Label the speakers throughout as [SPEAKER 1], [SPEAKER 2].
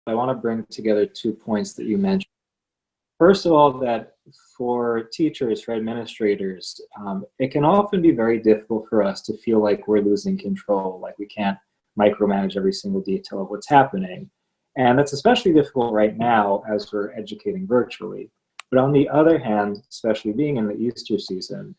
[SPEAKER 1] I want to bring together 2 points that you mentioned. First of all, that for teachers, for administrators, it can often be very difficult for us to feel like we're losing control, like we can't micromanage every single detail of what's happening. And that's especially difficult right now as we're educating virtually. But on the other hand, especially being in the Easter season,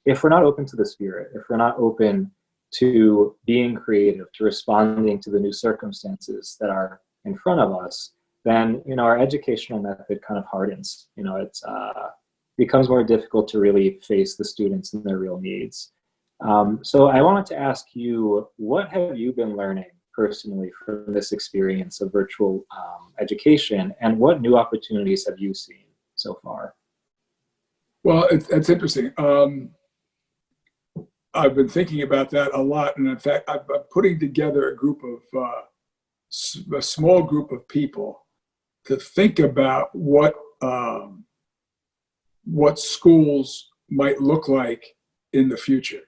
[SPEAKER 1] if we're not open to the Spirit, if we're not open to being creative, to responding to the new circumstances that are in front of us, then our educational method kind of hardens. It becomes more difficult to really face the students and their real needs. So I wanted to ask you, what have you been learning personally from this experience of virtual education, and what new opportunities have you seen so far?
[SPEAKER 2] Well, it's interesting. I've been thinking about that a lot, and in fact, I'm putting together a group of a small group of people to think about what schools might look like in the future.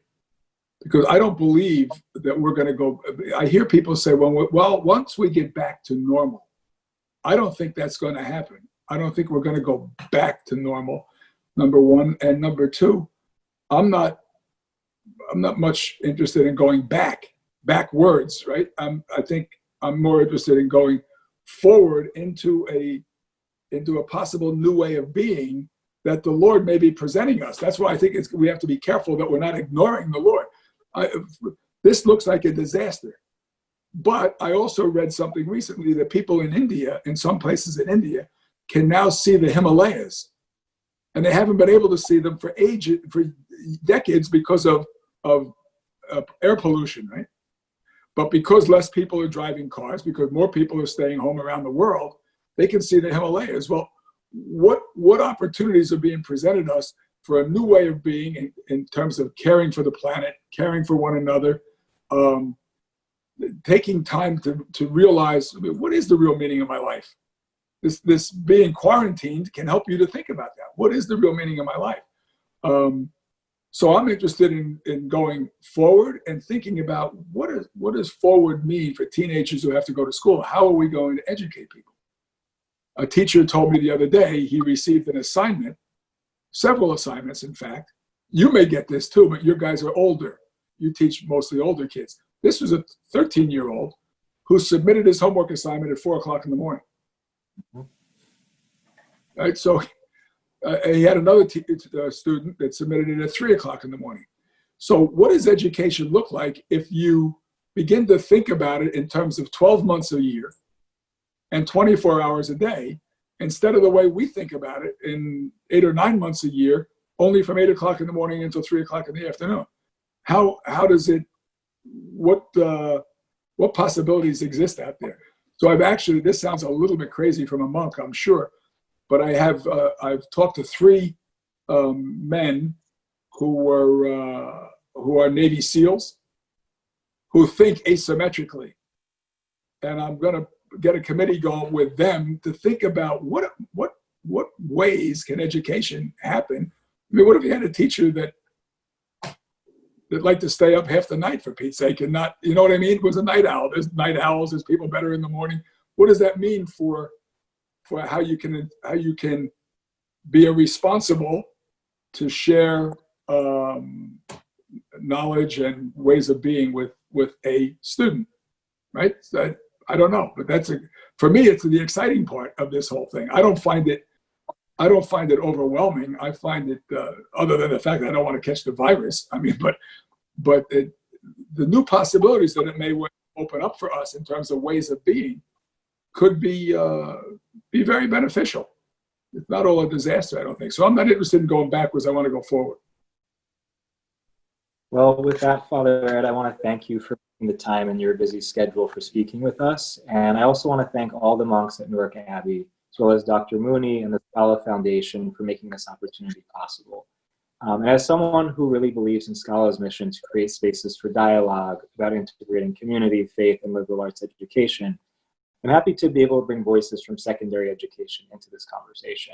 [SPEAKER 2] Because I don't believe that we're going to go. I hear people say, well, once we get back to normal. I don't think that's going to happen. I don't think we're going to go back to normal, number one. And number two, I'm not much interested in going backwards, right? I think I'm more interested in going forward into a possible new way of being that the Lord may be presenting us. That's why I think we have to be careful that we're not ignoring the Lord. This looks like a disaster. But I also read something recently that people in India, in some places in India, can now see the Himalayas. And they haven't been able to see them for decades because of air pollution, right? But because less people are driving cars, because more people are staying home around the world, they can see the Himalayas. Well, what opportunities are being presented us for a new way of being in terms of caring for the planet, caring for one another, taking time to realize, what is the real meaning of my life? This being quarantined can help you to think about that. What is the real meaning of my life? So I'm interested in going forward and thinking about what does forward mean for teenagers who have to go to school? How are we going to educate people? A teacher told me the other day he received an assignment, several assignments, in fact. You may get this too, but your guys are older. You teach mostly older kids. This was a 13-year-old who submitted his homework assignment at 4 o'clock in the morning. Right, so he had another student that submitted it at 3 o'clock in the morning. So what does education look like if you begin to think about it in terms of 12 months a year and 24 hours a day, instead of the way we think about it in 8 or 9 months a year, only from 8 o'clock in the morning until 3 o'clock in the afternoon? How does it, what possibilities exist out there? So this sounds a little bit crazy from a monk, I'm sure, but I've talked to 3 men who are Navy SEALs who think asymmetrically. And I'm going to get a committee going with them to think about what ways can education happen. I mean, what if you had a teacher that liked to stay up half the night, for Pete's sake, and not, you know what I mean? Was a night owl. There's night owls. There's people better in the morning. What does that mean for how you can be a responsible to share knowledge and ways of being with a student, right? So I don't know, but for me, it's the exciting part of this whole thing. I don't find it overwhelming. I find it, other than the fact that I don't want to catch the virus. I mean, but the new possibilities that it may open up for us in terms of ways of being could be very beneficial. It's not all a disaster, I don't think. So I'm not interested in going backwards. I want to go forward.
[SPEAKER 1] Well, with that, Father Ed, I want to thank you for taking the time in your busy schedule for speaking with us. And I also want to thank all the monks at Newark Abbey, as well as Dr. Mooney and the Scala Foundation for making this opportunity possible. And as someone who really believes in Scala's mission to create spaces for dialogue about integrating community, faith, and liberal arts education, I'm happy to be able to bring voices from secondary education into this conversation.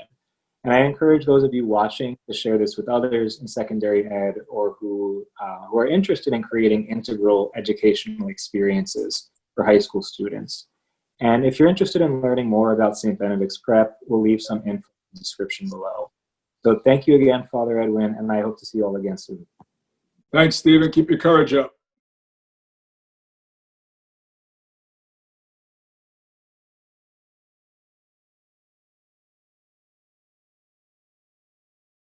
[SPEAKER 1] And I encourage those of you watching to share this with others in secondary ed or who are interested in creating integral educational experiences for high school students. And if you're interested in learning more about St. Benedict's Prep, we'll leave some info in the description below. So thank you again, Father Edwin, and I hope to see you all again soon.
[SPEAKER 2] Thanks, Stephen. Keep your courage up.